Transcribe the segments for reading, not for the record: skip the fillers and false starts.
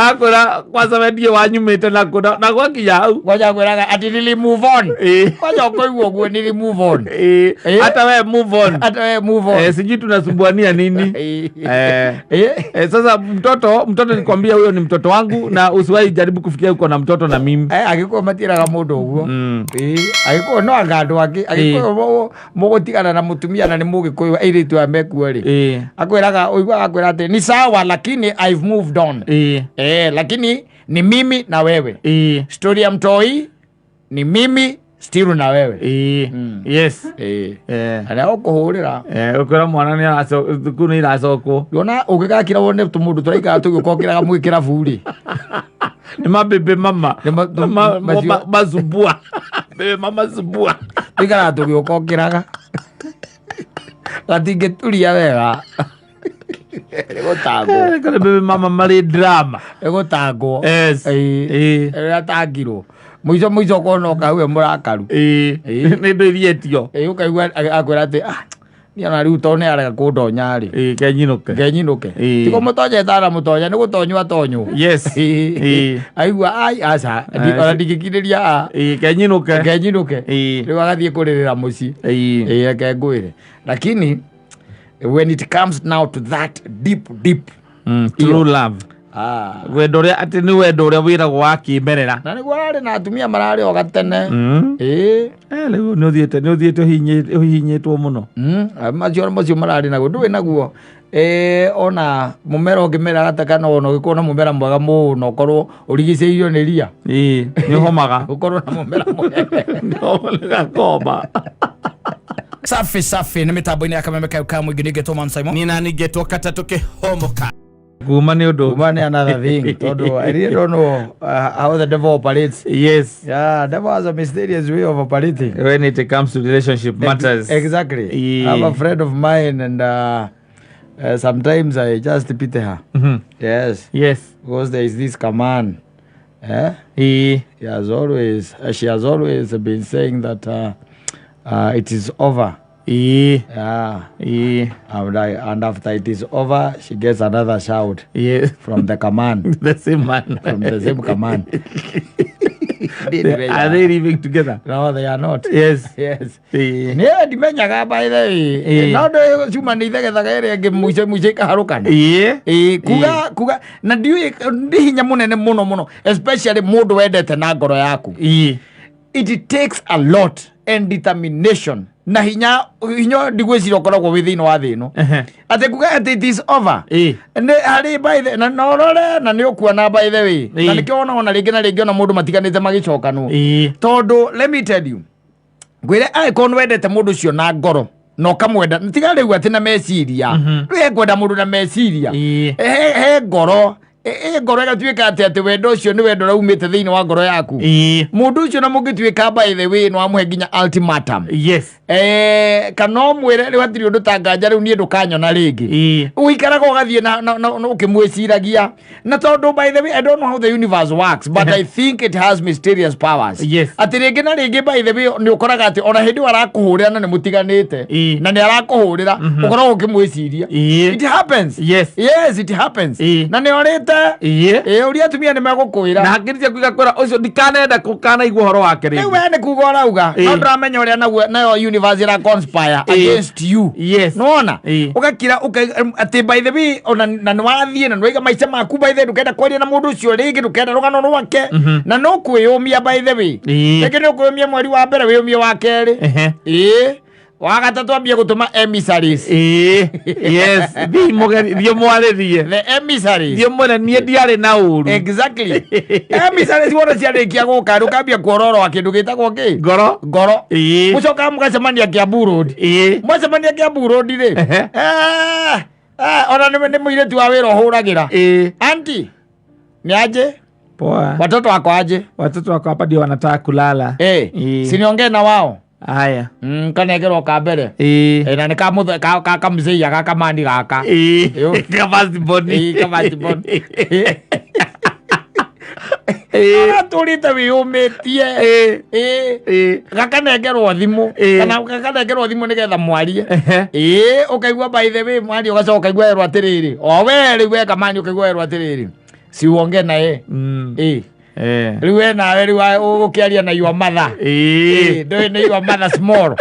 Agora kwanza wendie wanyumite na gwakinya hau. Ngoja kwiraga ati nili move on. Ngoja koiguo guo nili move on. Hata wewe move on. Hata wewe move on. Sijui tunasumbuania nini. Sasa mtoto nikwambia huyo ni mtoto wangu na usiwahi jaribu kufikia uko na mtoto na mimi. Agiko matiraga mundu uguo. Agiko no angandu agiko mugutigana na mutumia na ni mugikuyu airitu ameku ri. Akwiraga uigwa akwira ati ni sawa lakini I've moved on. Lakini ni mimi na wewe. Story ya mtoi ni mimi still na wewe. Yes. Ana ukuhurira. Ukora mwana ni araco ni iracoko. Yona ugikakira wone tumundu turaika tugikokiraga mwikira buri. Ni mabebe mama. Mazubua. Bebe mama zubua. Bigara tugikokiraga. Gatingeturia wega. Ego tago. Kana bebe mama mari drama. Ego tago. Yes. Era tagiro. Mwizo kono kawe murakaru. Ni ndirietio. Ukaigua akwira ati ni ana riu tone arega kundonya ri. Kenyinuke. Tiko mutonya tara mutonya ni gutonywa tonyo. Yes. Aigua asa ona ndigikiriria kenyinuke. Riu agathie kuririra muci. Reke ngwire. Lakini when it comes now to that deep true love. Wendo ria ati ni wendo ria wiragwo wa kimerera. Na niguo arari na atumia marari o gatene. Riu ni uthiete hinyitwo muno. Macio marari naguo ndui naguo. Ona mumera ungimera gatakana ona ugikona mumera mwega muno korwo urigiceirio ni ria. Ni homaga. Ukorwo na mumera mwega. Ndio gakoma. Safi ni mitambo-ini ya Kameme ka mwingine getwo Man Simon. Ni nani getwo Katatuke Homoka. Gumani another thing. Todo I really don't know how the devil operates. Yes. Yeah, devil has a mysterious way of operating when it comes to relationship matters. Exactly. I'm a friend of mine and sometimes I just pity her. Yes. Because there is this command. She has always been saying that it is over. And after it is over, she gets another shout. From the command. The same man. From the same command. Are they living together? No, they are not. Yes. Yeah, dimenyaga by the way. Now the human is the muche kaharukana. Kuga na hinya munene muno especially mudu wedete na ngoro yaku. It takes a lot and determination. Na hinya ndigwicira ukoragwo wi thiini wa thino ati kuga ati it is over ne hari by the na norore na ni ukuona by the way na nikiona ona ringi na ringi ona mundu matiganite magicokanu tondu let me tell you gwire ai kon wendete mundu cio na ngoro no kamwenda tiga riu ati na meciria we kwenda mundu na meciria he ngoro ngoro igatuika ati wendo ucio ni wendo raumite thiini wa ngoro yaku mundu ucio na mungituika by the way no amuhe nginya ultimatum. Kana mwire ri watiri undu tanganja riu ni ndukanyona ringi uikaraga ugathie na ukimwiciragia na tondu by the way I don't know how the universe works but I think it has mysterious powers. Ati ringi na ringi by the way ni ukoraga ati ona hindi arakuhurira na ni mutiganite na ni arakuhurira ukoragwo ukimwiciria. It happens. Yes it happens. Na ni orite uri atumia ni megukwira na ngiritia kuiga kwira ucio ndikanenda kukana igwo horo wake ringi. We ni kuga urauga no ndramenya uria nayo universe ira conspire against you. Nona ugakira ati by the way ona na nwathie na nwiga maica maku by the way ndukenda kwaria na mundu ucio ringi ndukenda rugano rwake na no kwiyumia by the way reke ni kwiyumia mweri wa mbere wiyumia wa keri wagatatu ambie gutuma emissaries. Yes, dio mwaririe the emissaries dio mwene nie diare na uru. Exactly. Emissaries wona ciarikia guka ndukambia kuororo akindu gitagwo ki ngoro mucoka mugacemania Kiambu Road. Mwacemania Kiambu Road ri ona ni muiretu wa wira huragira auntie ni aje poa watoto wako aje? Watoto wako hapa ndio wanataka kulala. Siniongee na wao. Haya. Kanegero ka mbere. Na nika muthe ka mzeia ka kamani gaka. Kavasi boni. Turite wiumitie. Gakanengerwo thimu. Kana gakanengerwo thimu nigetha mwarie. Ukaigua by the way mwari ugacoka igwa erwa atiriri. O we ri we kamani ukaigwa erwa atiriri. si uonge na yeye riwe nawe riwa ukiaria na your mother do na your mother small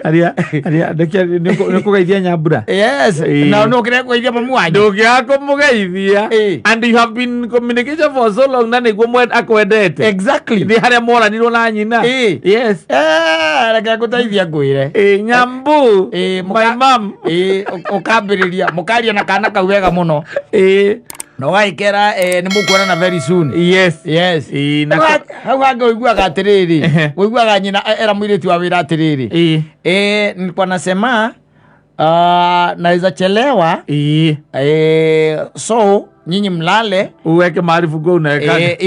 aria niko gaithia Nyambura. Yes, na no kire kuithia mamu wanyu ndugia kumugeithia and you have been communication for so long na niguo mwenda akwendete. Exactly, ndi haria moranirwo na nyina. Yes, reke guteithia ngwire Nyambu my mom ukambiriria mukaria na kana kau wega muno no waikera ni mukuona very soon. Yes hau hange uiguaga atiriri uiguaga nyina era mwiritu wa wira atiriri nilikuwa nasema naweza chelewa so nyinyi mlale uweke maarifu go unaweka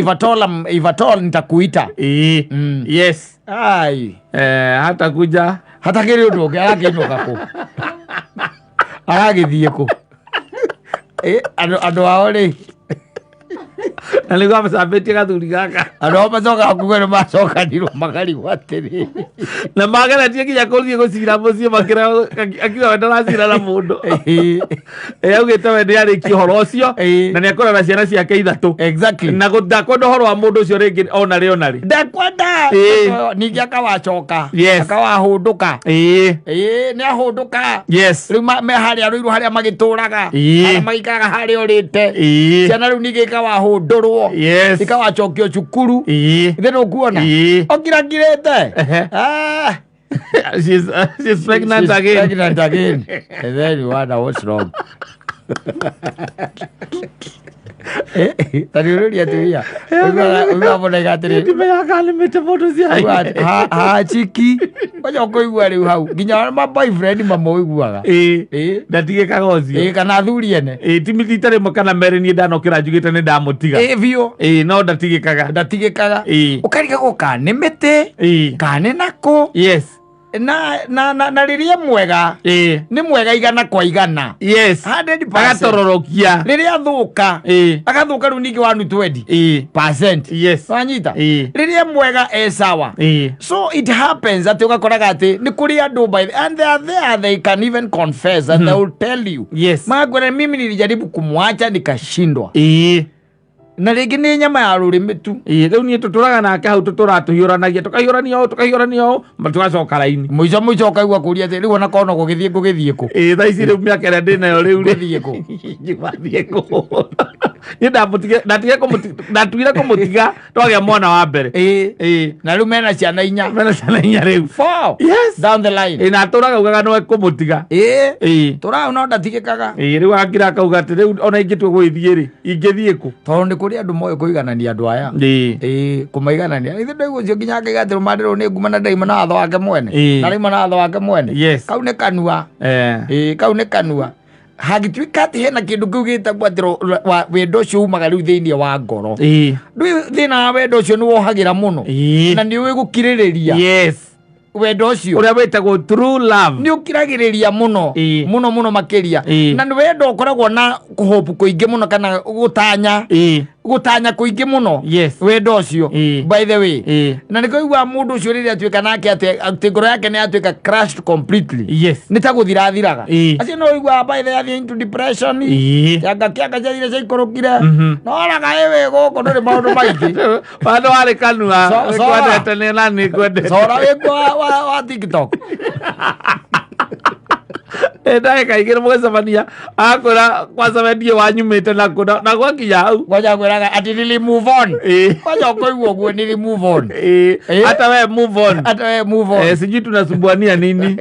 ivatol nitakuita. Yes ai hata kuja hata kiri undu ungi agakiinuka ku agagithie ku andu ao ri na niguo amacambĩtie gathuri gaka andũ ao macokaga kuga nĩ macokanirwo makarigwo atĩrĩ na mageretie nginya kũthiĩ gũcira mũciĩ makĩra akiuga we ndaracira na mũndũ augĩte we nĩarĩkia ũhoro ũcio na nĩekũrera ciana ciake 3 exactly na ndakwenda ũhoro wa mũndũ ũcio rĩngĩ ona rĩ ndakwenda ningĩ akawacooka akawahũndũka nĩahũndũka rĩu me harĩa rũirũ harĩa magĩtũraga harĩa magĩikaraga harĩa ũrĩte ciana rĩu ningĩ ikawahũndũrwo ikawacokio cukuru ithe nũkuona okirangirĩte she's pregnant again and then you wonder what's wrong tariuria tuia uga bonega atiri ndimeyakanimite mundu cia ha chiki kwaja kuigua riu hau nginya ma boyfriend mamoiguaga ndatigikaga ucio kana thuri ene timiti rimo kana mere ni ndanokira njugite ni ndamutiga bio no ndatigikaga ukariga guka ni mite kane nako yes na riria mwega ni mwega igana kwa igana 100% agatororokia riria thuka agathuka ru ningi 120% yes wanyita riria mwega sawa so it happens that ugakoraga ati ni kuri andu by and they can even confess and they will tell you magwere mimi nilijaribu kumwacha nikashindwa na rĩngĩ nĩ nyama ya rũrĩmĩ tu rĩu niĩ tũtũraga nake hau tũtũratũhiũranagia tũkahiũrania tũgacoka raini mũico ũkaigua kũria atĩ rĩu ona korwo gũgĩthiĩ kũ thaa ici rĩu mĩaka ĩrĩa ndĩ nayo rĩu gũgĩthiĩ kũ ngimathiĩ kũ niĩ ndatuire kũmũtiga twagĩa mwana wa mbere na rĩu mena ciana 4 rĩu 4 down the line na atũraga ugaga no kũmũtiga tũraga no ndatigĩkaga rĩu akira akauga atĩ rĩu ona ingĩtua gũgĩthiĩ rĩ ingĩthiĩ kũ tondũ nĩ kũrĩ andũ moĩ kũiganania andũ aya kũmaiganania ithe ndũigua ũcio nginya akĩgatĩrwo mandĩrwo nĩ nguma na ndaima na watho wake mwene na raima na watho wake mwene kau nĩ kanua kau nĩ kanua hagĩtuĩka atĩ hena kĩndũ kĩu gĩtagwo atĩ wendo ũcio umaga rĩu thĩinĩ wa ngoro thĩna wa wendo ũcio nĩ wohagĩra mũno na nĩ ũĩ gũkirĩrĩria wendo ũcio ũrĩa wĩtagwo true love nĩ ũkiragĩrĩria mũno mũno makĩria na nĩ wendo ũkoragwo na kũhopu kũingĩ mũno kana gũtanya kũingĩ mũno wendo ũcio by the way na nĩkĩo igua mũndũ ũcio rĩrĩa atuĩka nake atĩ ngoro yake nĩ atuĩka crushed completely nĩ ta gũthirathiraga acio no igua by the way into depression kĩanga ciathire ciaikũrũkire no oraga ĩwĩ gũkũ ndũrĩ maũndũ maingĩ wando warĩ kanua kwendete nĩ nani kwendete cora wĩkwo wa TikTok ndagĩka igĩrĩ mũgĩcemania akwĩra kwanza wendie wanyumĩte na gwakinya hau ngoja kwĩraga atĩ nili move on ngoja ũkũigua ũguo nili move on hata we move on sijui tunasumbuania nini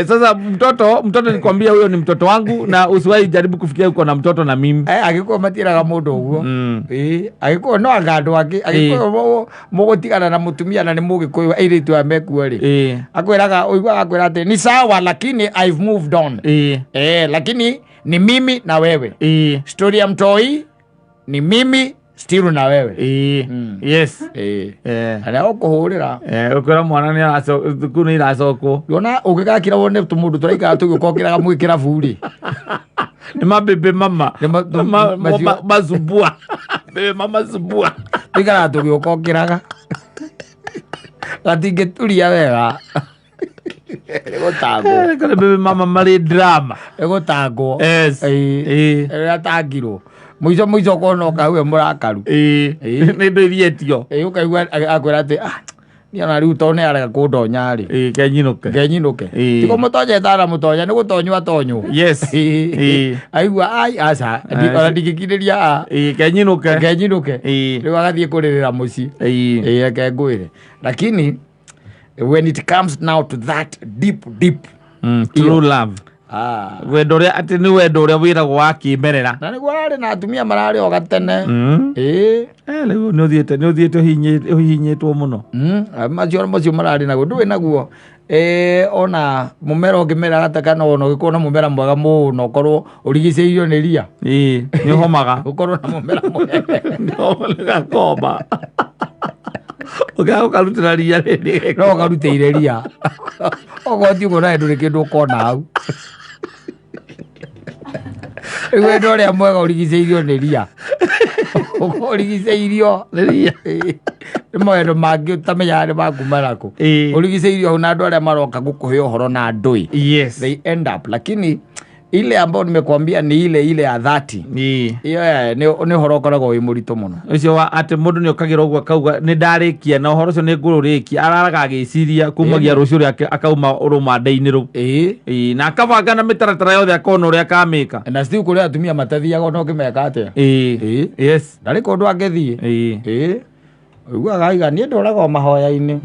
sasa mtoto nikwambia huyo ni mtoto wangu na usiwahi jaribu kufikia uko na mtoto na mimi agĩkorwo matiraga mũndũ ũguo agĩkorwo no anga andũ angĩ agĩkorwo mũgũtigana na mũtumia na nĩ mũgĩkũyũ airĩtu aya mekuo rĩ akwĩraga ũiguaga akwĩra atĩ ni sawa lakini I've moved on lakini ni mimi na wewe story ya mtoi ni mimi still na wewe yes ana ukuhurira ukora mwana ni arathukuru ni iracokwo yona ugigakira wone tumundu turaikara tugikokiraga mwikira buri ni mabebe mama mazubua bebe mama zubua bigara tugikokiraga gatingeturia wega Gũtangwo. Kana baby mama marĩ drama. Gũtangwo. Yes. Atangirwo. Mũico kona ũkaue mũrakaru. Nĩ ndũithiĩtio. Ũkaigua akwĩra atĩ niona rĩu to nĩ arega kũndonya rĩ. Kenyinũke. Tiko mũtonye tara mũtonya nĩ gũtonywo atonywo. Yes. Aigua aca ona ndingĩkirĩria Kenyinũke. Rĩu agathiĩ kũrĩrĩra mũciĩ. Reke ngwĩre. Lakini when it comes now to that deep true love. Wendo ũrĩa atĩ nĩ wendo ũrĩa wĩragwo wa kĩmerera. Na nĩguo ararĩ na atumia mararĩ o gatene. Rĩu nĩ ũthiĩte ũhihinyĩtwo mũno. Macio mararĩ naguo ndũĩ naguo. Ona mũmera ũngĩmera gataka no ona ũgĩkorwo na mũmera mwega mũno ũkorwo ũrigicĩirio nĩ ria. Nĩ ũhomaga. Ũkorwo na mũmera mwega. Nĩ gakoma. Ũkarutĩra ria rĩrĩ. No ũkarutĩire ria. Ũgoti ũguo nawe ndũrĩ kĩndũ ũkona hau. Wendo ũrĩa mwega ũrigicĩirio nĩ ria. Ũrigicĩirio nĩ ria. Nĩ mawendo mangĩ ũtamenyaga nĩ makuma nakũ. Ũrigicĩirio hau na andũ arĩa maroka gũkũhe ũhoro na ndũĩ. Yes. They end up. Lakini ile ambayo nimekuambia ni ile ya 30. Ni horo koragwo wi mũritũ mũno. Ucio wa atĩ mũndũ nĩ okagira ũguo akauga nĩ ndarĩkia na ũhoro ũcio nĩ ngũrũrĩkia araraga agĩciria kumagia rũciũ rĩake akauma rũmande-inĩ rũu. Na akabanga na mĩtaratara yothe akona ũrĩa akamĩka. Na still kũrĩ atumia matathiaga ona ũkĩmeka atĩa. Yes. Ndarĩ kũndũ angĩthiĩ. Uguaga aiga niĩ ndũraga mahoya-inĩ.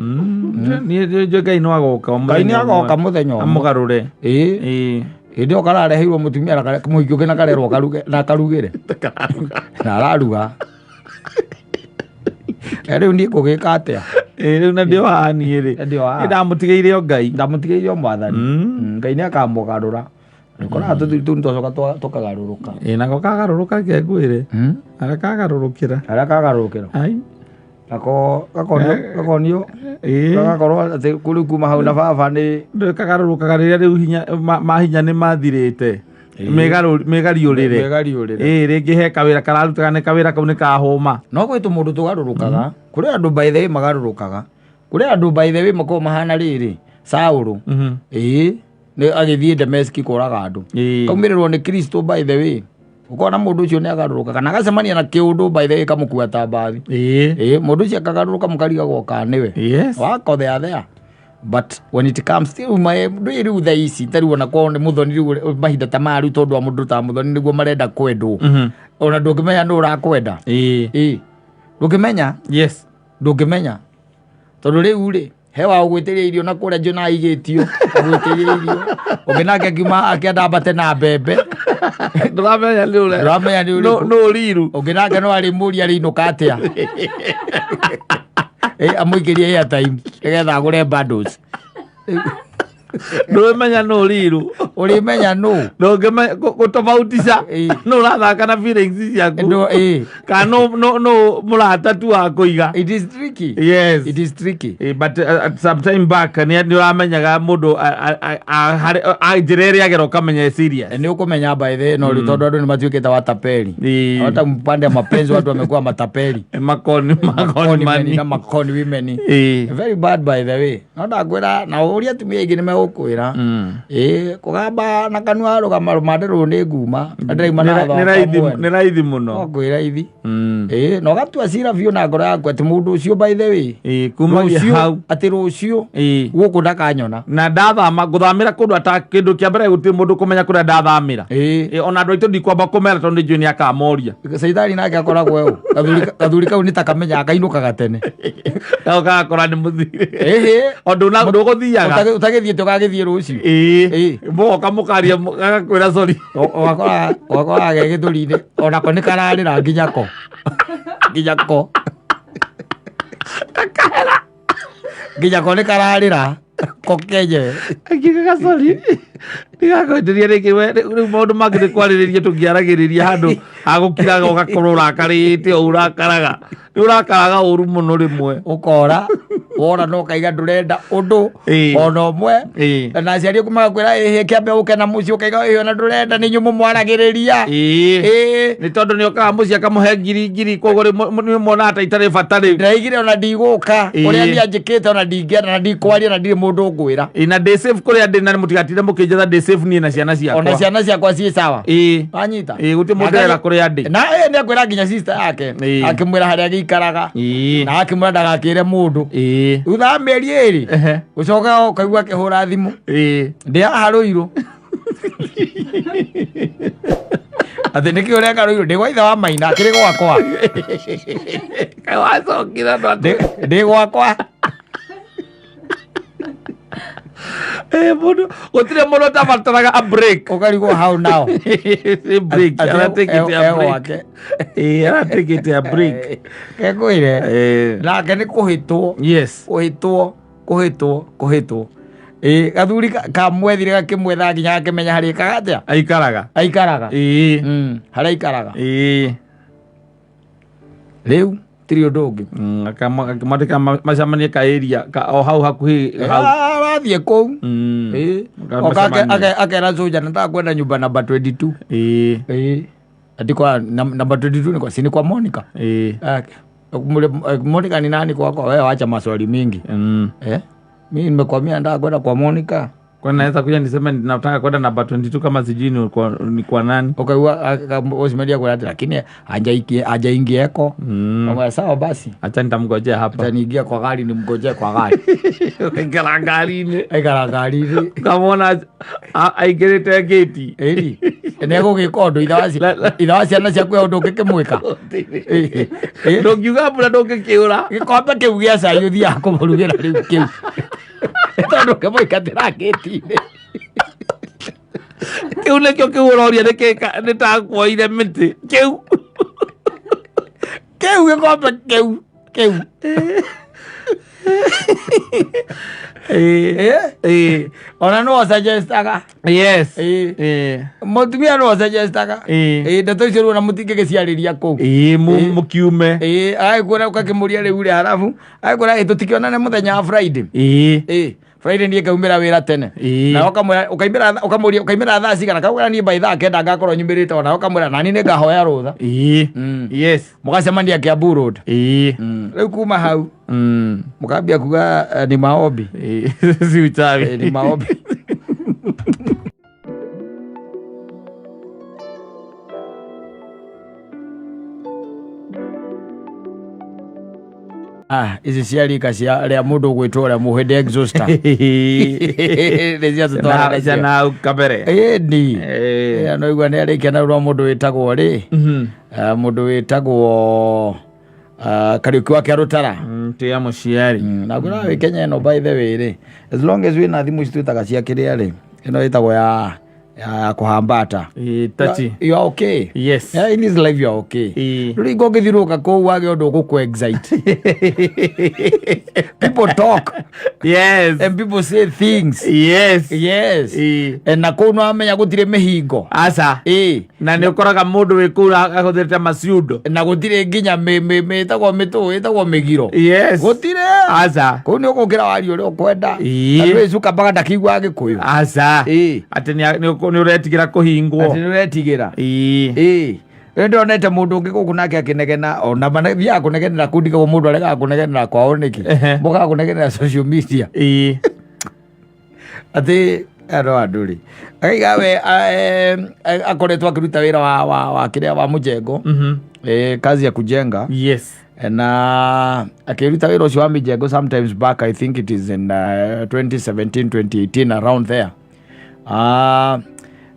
Niĩ Ngai no agoka mũthenya ũmwe. Amũgarũre. Hĩndĩ ĩyo karareheirwo mũtumia mũhiki ũngĩ na karerwo na karugĩre. Na araruga. Rĩu niĩ ngũgĩka atĩa? Rĩu na ndĩ haha niĩ rĩ. Ndamũtigĩire o Ngai. Ndamũtigĩire o Mwathani. Ngai nĩ akamũgarũra. Nĩkoraga tũthiri tũu nĩtũcoka tũkagarũrũka. Nako kagarũrũka ke ngwĩre. Arĩa kagarũrũkĩra. Gakonio gagakorwo atĩ kũrĩ kuma hau na baba nĩ kagarũrũkaga rĩrĩa rĩu hinya mahinya nĩ mathirĩte megariũrĩre rĩngĩ he kawĩra kararutaga nĩ kawĩra kau nĩ kahũma. No gwĩtũ mũndũ tũgarũrũkaga kũrĩ andũ by the way magarũrũkaga kũrĩ andũ by the way makorwo mahana rĩrĩ Saũlũ nĩ agĩthiĩ Dameski kũraga andũ kaumĩrĩrwo nĩ Kristo by the way. Ukona mũndũ ũcio nĩ agarũrũkaga na agacemania na kĩũndũ by the way kamũkua ta mbathi. Mũndũ ũcio akagarũrũka mũkariga goka nĩwe. Wako there. But when it comes to ndũĩ rĩu thaa ici tarĩu ona korwo nĩ mũthoni rĩu mahinda ta maya rĩu tondũ wa mũndũ ta mũthoni nĩguo marenda kwendwo. Ona ndũngĩmenya nũ ũrakwenda. Ndũngĩmenya. Ndũngĩmenya. Tondũ rĩu rĩ hewa ũgwĩtĩria irio na kũrĩa njona igĩtio ũgwĩtĩria irio ũngĩ nake akiuma akĩandambate na mbembe. Ndũramenya nĩ no riru ũngĩ nake no arĩ mũria rĩinũka atĩa. Amũikĩrie airtime nĩgetha agũre bundles. Ndũmenya no riru ũrĩmenya no gũtofautisha no ũrathaka na feelings ciaku kana no mũrata tu wa kũiga. It is tricky. Yes, it is tricky. But at some time back nĩ ũramenyaga mũndũ njĩra ĩrĩa agera ũkamenya serious. Nĩ ũkũmenya by the no tondũ andũ nĩ matuĩkĩte watapeli. Hata mpande ya mapenzi watu wamekuwa matapeli. Makoni na makoni women. Very bad by the way. No ndagwĩra na ũrĩa tumia ingĩ nĩ ũkwĩra kũgamba na kanua rũgamarũmanderwo nĩ nguma nĩ raithi mũno kwĩraithi na ũgatua cira biũ na ngoro yaku atĩ mũndũ ũcio by the way kumagia hau atĩ rũciũ gũkũ ndakanyona na ndathama ngũthamĩra kũndũ ata kĩndũ kĩa mbere gũtirĩ mũndũ kũmenya kũrĩa ndathamĩra ona andũ aitũ ndikwamba kũmera tondũ nĩnjũĩ nĩ akamoria. Caitani nake akoragwo ũ gathuri kau nĩ takamenya akainũkaga tene gagakora nĩ mũthiri ondũ ndũgũthiaga ũtagĩthiĩte ũgagĩthiĩ rũciũ moka mũkaria gagakwĩra sorry ũgakoraga ge gĩthũri-inĩ onako nĩ kararĩra nginyako nĩ kararĩra kokenye akĩgaga sorry ndigakwenderia rĩngĩ rĩu maũndũ mangĩ nĩ kwarĩrĩria tũngĩaragĩrĩria handũ agũkiraga ũgakorwo ũrakarĩte o ũrakaraga nĩ ũrakaraga ũru mũno rĩmwe ũkora wona no kaiga ndurenda undu ona omwe na aciari kuma kwira kiambe ukena muci ukaiga iyo na ndurenda ni nyumu mwaragiriria ni tondu ni okaga muci akamuhe ngiri koguo ni mona ata itari batari ndaigire ona ndiguka uria ni anjikite ona ndingiana na ndikwaria na ndiri mundu ngwira na day safe kuria ndi na mutigatire mukinjetha day safe ni na ciana ciakwa ona ciana ciakwa ci sawa anyita guti mundu era kuria ndi na ni akwira nginya sister yake akimwira haria gikaraga na akimwira ndagakire mundu utha meri eri ucoka ukaigua kihura thimu ndi haruiru ati niki uria karuiru ndi gwa itha wa Maina kiri gwakwa wacokira ndi gwakwa mundu gutire mundu tabataraga a break ukarigwo hau nao break aratekete a break aratekete a break kekwire nake ni kuhitwo kuhitwo gathuri kamwethire gakimwetha nginya gakimenya hari kagatia aikaraga haria aikaraga riu tiri undu ungi akamandika macamanie ka area o hau hakuhi arathie kou akera soja natakwenda nyumba namba 22 atikwa namba 22 ni kwa sini kwa Monica Monica ni nani kwako wewe acha maswali mingi mimi nimekwambia nataka kwenda kwa Monica kwa naweza kuja niseme nataka kwenda namba 22 kama sijui ni kwa nani usimedia kwa lakini hajaingieko kama sawa basi acha nitamgojea hapa ataniingia kwa gari nimgojea kwa gari aikara gari kama ona aigerete gate eri nego gikondo ithawasi ana cia kwa undu ngikimwika ndongiuga mbura ndongikiura gikombe kiu gia cai uthia kumurugira riu kiu tondu kimwikatira gate-ini kiu nikio kiuroria nitakuoire miti kiu gikombe kiu ona no suggestaga mutumia no suggestaga ndeto icio rona mutinge giciariria kou mukiume agikura ukakimuria riu ri harafu agikura tutikionane muthenya wa Friday Friday ndiye kaumira wira tene na ukaimira thaa cigana kaugana ni by thaa kenda ngakorwo nyumirite ona ukamwira nani ni ngahoya rutha yes mugacemania Kiambu Road riu kuma hau mukambia kuga ni maombi si uchawi ni maombi ici ciarika cia mundu gwitwo ria muhinde exhauster rezia tutwara na kamere no igwa ni arikia na rwa mundu witagwo mundu witagwo Kariuki wake arutara tia muciari na gura we Kenya no by the way as long as we na thimu citwitaga cia kiria ri ino itagwo ya kuhambata tati you are okay yes in his life you are okay rigo githiruka ko wage undu guku excite people talk yes and people say things yes and na ko no amenya gutire mihingo asa na ni ukoraga mundu wikura aguthirite maciundo na gutire nginya metagwo mitu itagwo migiro yes gutire asa ko ni ukukira wari uri ukwenda na wicuka baga ndakigwa gikuyu asa ati ni uretigira kuhingwo ati ni uretigira rendo onete mundu ungi guku nake akinegena ona mana bia kunegenera kundi kwa mundu arega kunegenera kwao niki mboga kunegenera social media ati aro anduri aiga we akoretwa akiruta wira wa kiria wa mujengo kazi ya kujenga yes na akiruta wira ucio wa mijengo sometimes back I think it is in 2017 2018 around there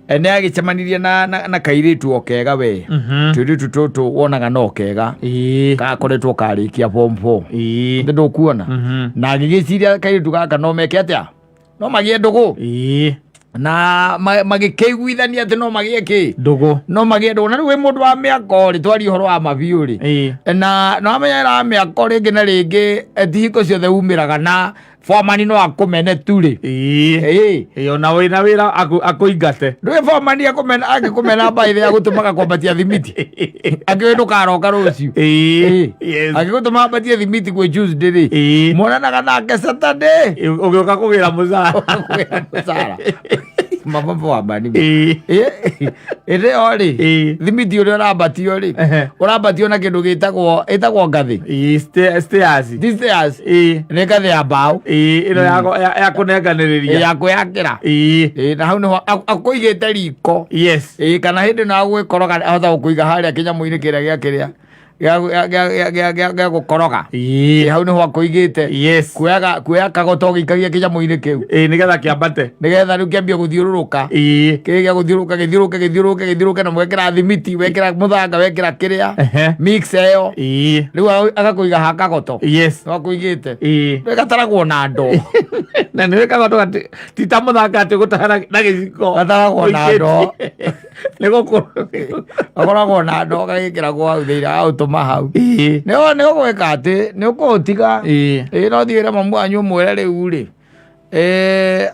ene agicemanirie na kairitu okega we turitu tutu wonaga no kega gakoretwo karikia form 4 ndio kuona na agigiciria kairitu gaka no meke atia no magie ndugu na magikeiguithania ati no magie ki ndugu no magie ndugu na riu mundu wa miaka ri twari horo wa mabiuri na no amenya ra miaka ringi na ringi thiko ciothe umiraga na foreman no akomene turi ona wina wira akuingate ndwe foreman akomena baithe agutumaga kwambatia thimiti akiwe ndukaroka rucio agigutuma ambatie thimiti kwe Tuesday monanaga nake Saturday ugioka kugira mucara mabambo wa bani ere ori thimiti uri urabatio ri urabatio na kindu gitagwo ngathi stairs ne ngathi ya mbao ino ya kunenganiriria ya kwakira na hau no akuigite riko kana hindi na gwikoroga ahota kuiga haria kinyamu-ini kiria gya gukoroga hau niho akuigite kuoya kagoto gikagia kinyamu-ini kiu nigetha kiambate nigetha riu kiambia guthiururuka kigia guthiuruka na mwekira thimiti wekira muthanga wekira kiria mix eyo riu agakuiga ha kagoto no akuigite gataragwo na ndo na niwe kagoto tita muthanga ati gutahana na giciko gataragwo na ndo akoragwo na ndo gagikiragwo hau thira autuma hau nio gweka ati nio kutiga no thiire mamu anyu mwere riu ri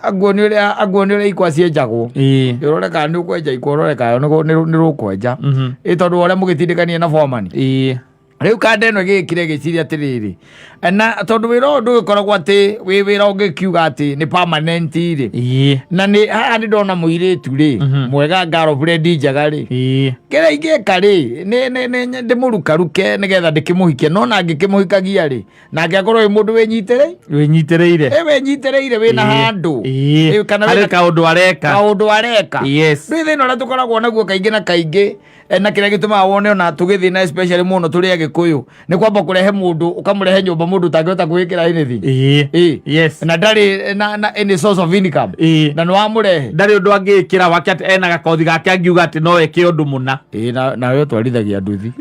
aguoni uria ikwa cienjagwo urore kana ni ukwenja ikwa urore kana ni rukwenja tondu uria mugitindikanie na foreman riu kanda ino gikire giciria atiriri na tondu wira uyu ndugikoragwo ati wi wira ungikiuga ati ni permanent ri na ni haha ni ndona muiritu ri mwega girlfriend njaga ri kira ingika ri ndi murukaruke nigetha ndikimuhikie no na ngikimuhikagia ri na ngiakorwo wi mundu winyitereire wina handu kana wina kaundu areka riu thina uria tukoragwo naguo kaingi na kaingi na kiria gitumaga wone ona tugithina especially muno turi Agikuyu ni kwamba kurehe mundu ukamurehe nyumba mundu tangihota gwikira anything na ndari na any source of income na no amurehe ndari undu angikira wake ati ena gakothi gake angiuga ati no eke undu muna na yo twarithagia nduthi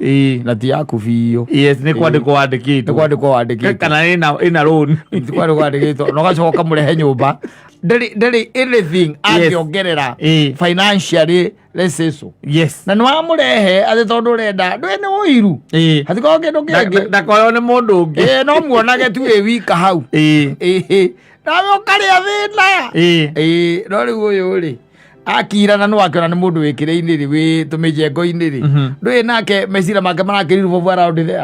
na ti yaku biyo ni kwandikwo wandikitwo kana ina loan ti kwandikwo wandikitwo no gacoka murehe nyumba ndari anything angiongerera financially let's say so na no amurehe ati tondu urenda ndwe ni uiru hatiko kindu kingi ndakoyo ni mundu ungi no muonage tu wika hau nawe ukaria thina no riu uyu ri akira na no akiona ni mundu wikire-ini ri wi tumijengo-ini ri ndui nake mecira make marakiriru around there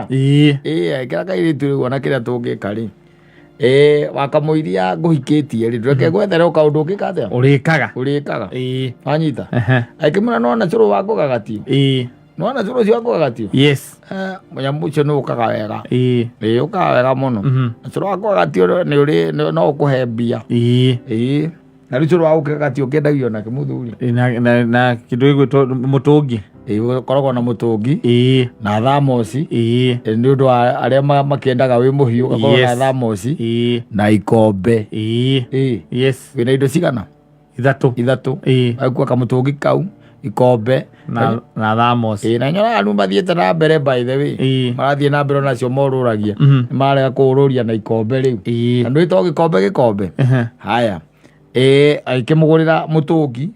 akira kairitu riu ona kiria tungika ri wakamuiria nguhikitie ri ndureke gwethere kaundu ukika atia urikaga anyita akimura nona curu wako gagatio nona curu cio wako gagatio munyamu ucio ni ukaga wega ukaga wega muno curu wako gagatio ni uri no ukuhe mbia na riu curu wako gagatio kendagio na kimuthuri na kindu igwitwo mutungi koragwo na mutungi na thamosi ni undu aria makiendaga wi muhiu gakorwo na thamosi na ikombe wina indo cigana ithatu agukua kamutungi kau ikombe na thamosi na nyonaga riu mathiete na mbere by the way marathie na mbere nacio moruragia marega kururia na ikombe riu na ndu ito gikombe haya aikimugurira mutungi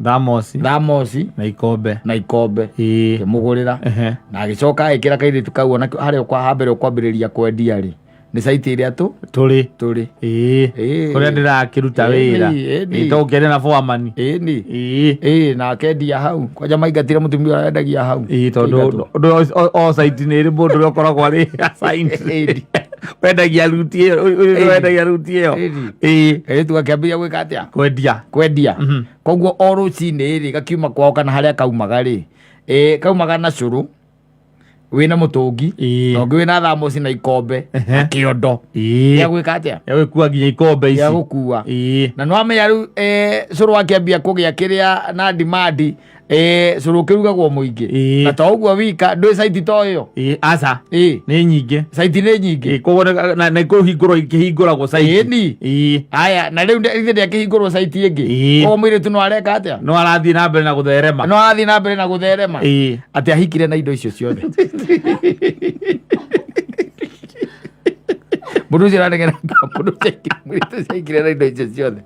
thamosi na ikombe kimugurira na agicoka ikira kairitu kau ona haria kwa hambere kwambiriria kwendia ri ni site iria turi kuria ndirakiruta wira itokere na foreman na akendia hau kwanja maingatire mutumia arendagia hau tondu o site ni ri mundu uria ukoragwo ari assigned wendagia ruti iyo tugakiambiria gwika atia kwendia koguo o rucini ri gakiuma kwao kana haria kaumaga ri kaumaga na curu wina mutungi no ngi wina thamosi na ikombe kiondo ya gwika atia ya gwikua nginya ikombe ici ya gukua na no amenya riu curu wakiambia kugia kiria na demand curu kirugagwo muingi na to uguo wika ndui site to iyo aca ni nyingi site ni nyingi koguo na ikuhingurwo ikihinguragwo site haya na riu ithe yakihingurwo site ingi koguo mwire tu no areka atia no arathie na mbere na gutherema ati ahikire na indo icio ciothe mundu ucio aranegera mundu ucio aikire na indo icio ciothe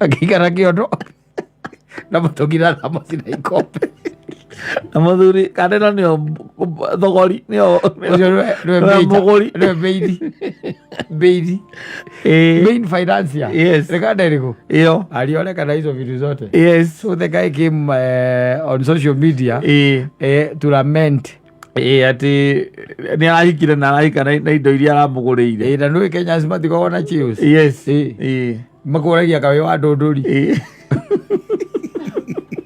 akikara kiondo na mutungi na thamosi na ikombe na muthuri kana no nio thogori nio muguri ndio main financier. Yes. Rekada riko iyo alionekana hizo vitu zote. Yes. So the guy came on social media to lament ati ni arahikire na arahika na indo iria aramuguriire na nui Kenya matiko na chios. Yes. Makuragia kawe wa ndunduri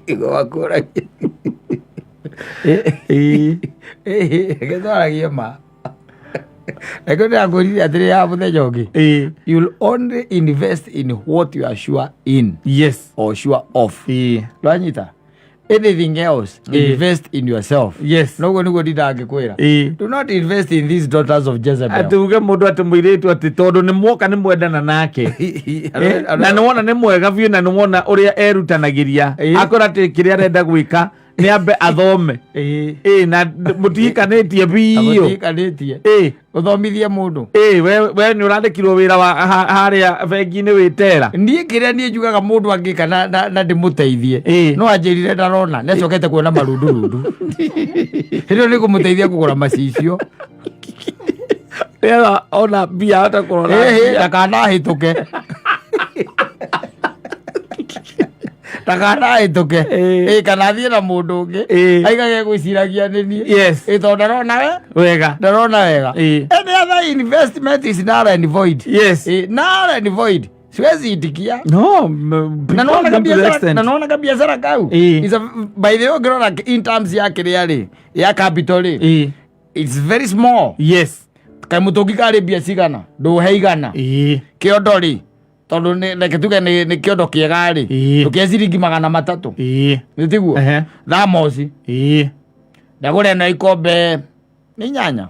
igo wakuragia getharagia ma eko ni agurire atiri ya muthenya ungi. You'll only invest in what you are sure in. Yes. Or sure of. Lwanyita anything else, invest in yourself. Yes. Nogo nigo ndidagikwira. Do not invest in these daughters of Jezebel. Atuge mundu ati muiritu ati tondu ni mwoka ni mwendana nake na ni wona ni mwega biu na ni wona uria erutanagiria akora ati kiria arenda gwika ni ambe athome na mutikanitie biu uthomithie mundu we ni urandikirwo wira wa haria bengi-ini witera nie kiria nie njugaga mundu angika na ndimuteithie no anjirire ndarona ni acokete kuona marundurundu hirio ni kumuteithia kugura macicio ona mbia hata kurora ndakana hituke hituke kana thiĩ na mũndũ ũngĩ aigage gwĩciragia nĩ niĩ tondũ ndarona wega any other investment is null and void. Null and void siwezi itikia na naona kabiashara kau by the way ngirora in terms ya kĩrĩa ya capital it's very small. Kai mũtũngi karĩmbia cigana ndũhe igana kĩondo tondu reke tuge ni kiondo kiega ri tukia ciringi 300 nitiguo thamoci ndagure na ikombe ni nyanya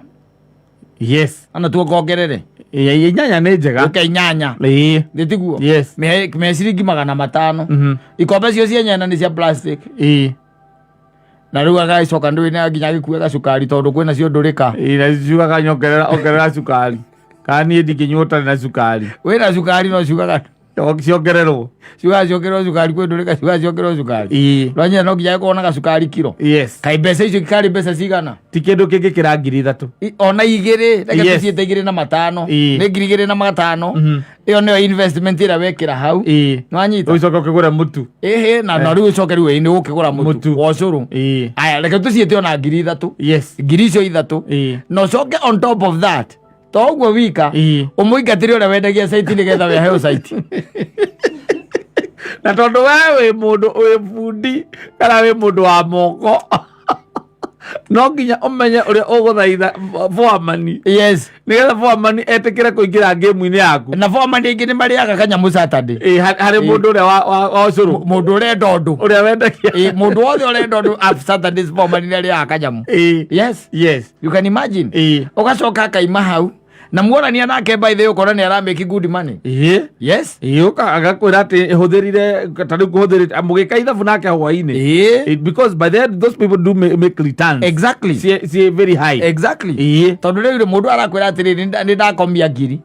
ana tuongerere inyanya ni njega inyanya nitiguo me ciringi 500 ikombe cio cia nyanya ni cia plastic na riu agaicoka ndwina nginya gikuega cukari tondu kwina cio ndurika na ciugaga ongerera cukari kani ndikinyota na cukari wena cukari no ciugaga ciongererwo cukari kwendurika ciongererwo cukari rwanya no nginya kuona cukari kilo kai mbeca icio kikari mbeca cigana ti kindu kingi kira 3,000 ona igiri reke tuciete 2,500 ni 2,500 iyo nio investment ira wekira hau nwanyita ucoka ukigura mutu na riu ucoke riu ni ukigura mutu wa curu aya reke tuciete ona 3,000 ngiri icio 3 no coke on top of that toguo wika umuingatire uria wendagia site ni getha weheo site na tondu we mundu wi bundi kana wi mundu wa moko no nginya umenye uria uguthaitha foreman ni getha foreman etikire kuingira game-ini yaku na foreman ingi ni mariaga kanyamu Saturday hari mundu uria wa curu mundu uria ndondu uria wendagia mundu wothe uria ndondu Saturday foreman ni ariaga kanyamu you can imagine ugacoka kaima hau na muonania nake by the way ukora ni aramake good money agakwira ati huthirire tari kuhuthirite mugika ithabu nake hwaini because by the those people do make returns see very high tondu riu mundu arakwira ati ni ndakomia ngiri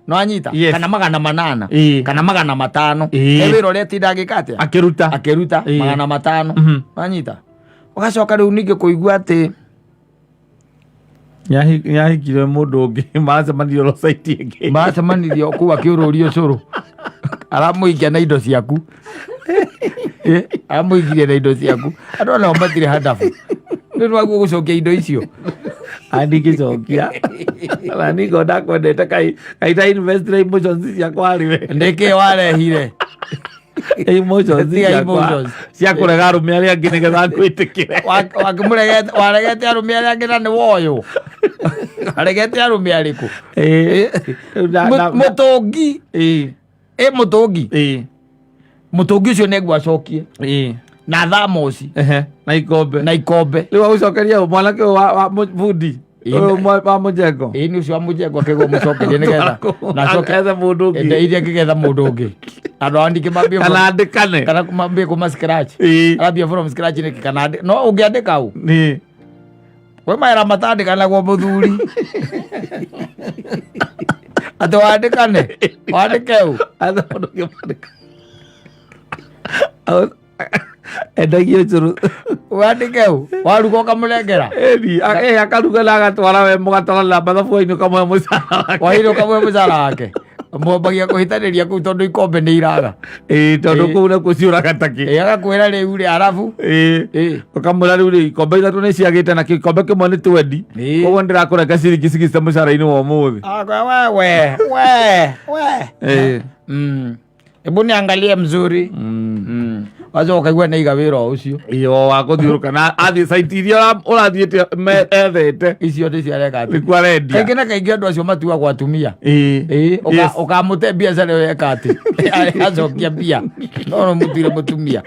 no anyita kana 800 kana 500 ewira uria tindagika atia akiruta 500 anyita ugacoka riu ningi kuigua ati nyahikire mundu ungi maracemanirio ro site ingi maracemanirio kuwa kiururio curu aramuikia na indo ciaku aramuikirie na indo ciaku andu ona matire hadafu ni waguo gucokia indo icio andigicokia na nigo ndakwendete kaita invest na emotions ciakwa riwe ndeke warehire emotions cia kurega arume aria angi nigetha ngwitikire waregete arume aria angi na ni woyo aregete arume ariku mutungi mutungi ucio negwa acokie na thamoci na ikombe riu agucokeria mwanake wa bundi wa mujengo ni ucio wa mujengo akigwo mucokerie nigetha nacoke mundu ungi iria ngigetha mundu ungi andu andike mambie kana andikane kana mambie kuma scratch arabia from scratch ni kana no ungiandika u ni we maera matandikana gwo muthuri atu wandike u endagia curu wandike u waruga ukamurengera akaruga agatwara we mugatwara na mathabu-inĩ kamwe mũcara waino kamwe mũcara wake mwambagia kũhĩtanĩria kũu tondũ ikombe nĩ iraga tondũ kũu nakuo ciũraga takĩ agakwĩra rĩu rĩ arabu ũkamwĩra rĩu rĩ ikombe ithatũ nĩ ciagĩte na gĩkombe kĩmwe nĩ 20 koguo ndĩrakũrenga ciringi 60 mũcara-inĩ wa ũmũthĩ we hebu niangalie mzuri wacha ukaigua na igawira ucio iyo wa guthiuruka na athi site iria urathiite ethete icio ndi ciareka ati nikwarendia kaingĩ na kaingĩ andũ acio matua kwa atumia ukamute biacara ĩyo eka ati acokia mbia no mũtire mũtumia